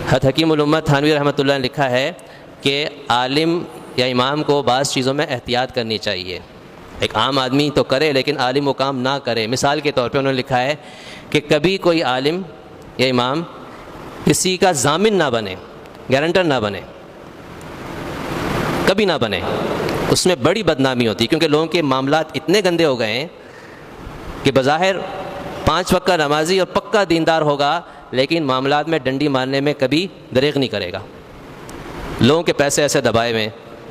حضرت حکیم الامت تھانوی رحمۃ اللہ نے لکھا ہے کہ عالم یا امام کو بعض چیزوں میں احتیاط کرنی چاہیے. ایک عام آدمی تو کرے لیکن عالم وہ کام نہ کرے. مثال کے طور پہ انہوں نے لکھا ہے کہ کبھی کوئی عالم یا امام کسی کا ضامن نہ بنے، گارنٹر نہ بنے، کبھی نہ بنے. اس میں بڑی بدنامی ہوتی ہے، کیونکہ لوگوں کے معاملات اتنے گندے ہو گئے ہیں کہ بظاہر 5 وقت کا نمازی اور پکا دیندار ہوگا لیکن معاملات میں ڈنڈی مارنے میں کبھی دریغ نہیں کرے گا. لوگوں کے پیسے ایسے دبائے ہوئے.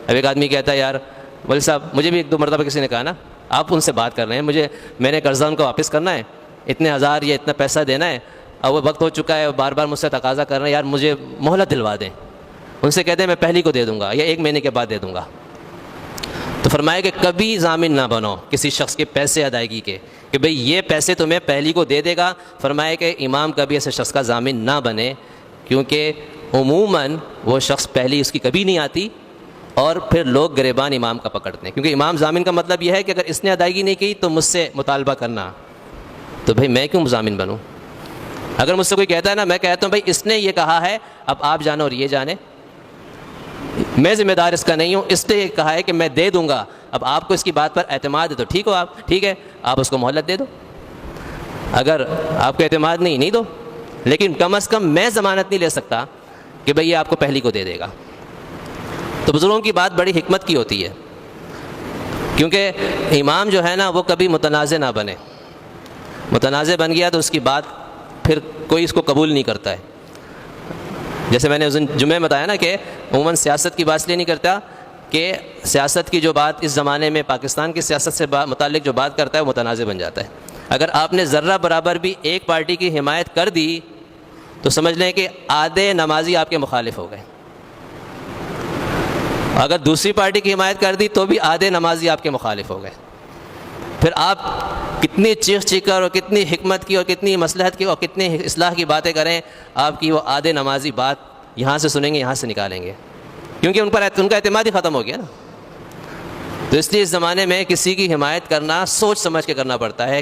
اب ایک آدمی کہتا ہے یار ولی صاحب، مجھے بھی 1-2 مرتبہ کسی نے کہا نا آپ ان سے بات کر رہے ہیں، میں نے قرضہ ان کو واپس کرنا ہے، اتنے ہزار یا اتنا پیسہ دینا ہے، اور وہ وقت ہو چکا ہے، بار بار مجھ سے تقاضا کر رہے ہیں، یار مجھے مہلت دلوا دیں. ان سے کہتے ہیں میں پہلی کو دے دوں گا یا 1 مہینے کے بعد دے دوں گا. تو فرمایا کہ کبھی ضامن نہ بنو کسی شخص کے پیسے ادائیگی کے کہ بھئی یہ پیسے تمہیں پہلی کو دے دے گا. فرمایا کہ امام کبھی ایسے شخص کا ضامن نہ بنے، کیونکہ عموماً وہ شخص پہلی اس کی کبھی نہیں آتی اور پھر لوگ گریبان امام کا پکڑتے ہیں. کیونکہ امام ضامن کا مطلب یہ ہے کہ اگر اس نے ادائیگی نہیں کی تو مجھ سے مطالبہ کرنا. تو بھئی میں کیوں ضامن بنوں؟ اگر مجھ سے کوئی کہتا ہے نا، میں کہتا ہوں بھئی اس نے یہ کہا ہے، اب آپ جانو اور یہ جانے، میں ذمہ دار اس کا نہیں ہوں. اس نے یہ کہا ہے کہ میں دے دوں گا، اب آپ کو اس کی بات پر اعتماد ہے تو ٹھیک ہے آپ اس کو مہلت دے دو. اگر آپ کو اعتماد نہیں دو، لیکن کم از کم میں ضمانت نہیں لے سکتا کہ بھئی یہ آپ کو پہلی کو دے دے گا. تو بزرگوں کی بات بڑی حکمت کی ہوتی ہے، کیونکہ امام جو ہے نا وہ کبھی متنازع نہ بنے. متنازع بن گیا تو اس کی بات پھر کوئی اس کو قبول نہیں کرتا ہے. جیسے میں نے اس دن جمعہ میں بتایا نا کہ عموماً سیاست کی بات اس لیے نہیں کرتا کہ سیاست کی جو بات اس زمانے میں پاکستان کی سیاست سے متعلق جو بات کرتا ہے وہ متنازع بن جاتا ہے. اگر آپ نے ذرہ برابر بھی ایک پارٹی کی حمایت کر دی تو سمجھ لیں کہ آدھے نمازی آپ کے مخالف ہو گئے. اگر دوسری پارٹی کی حمایت کر دی تو بھی آدھے نمازی آپ کے مخالف ہو گئے. پھر آپ کتنی چیخ چیخر اور کتنی حکمت کی اور کتنی مصلحت کی اور کتنی اصلاح کی باتیں کریں، آپ کی وہ آدھے نمازی بات یہاں سے سنیں گے، یہاں سے نکالیں گے، کیونکہ ان کا اعتماد ہی ختم ہو گیا نا. تو اس لیے اس زمانے میں کسی کی حمایت کرنا سوچ سمجھ کے کرنا پڑتا ہے.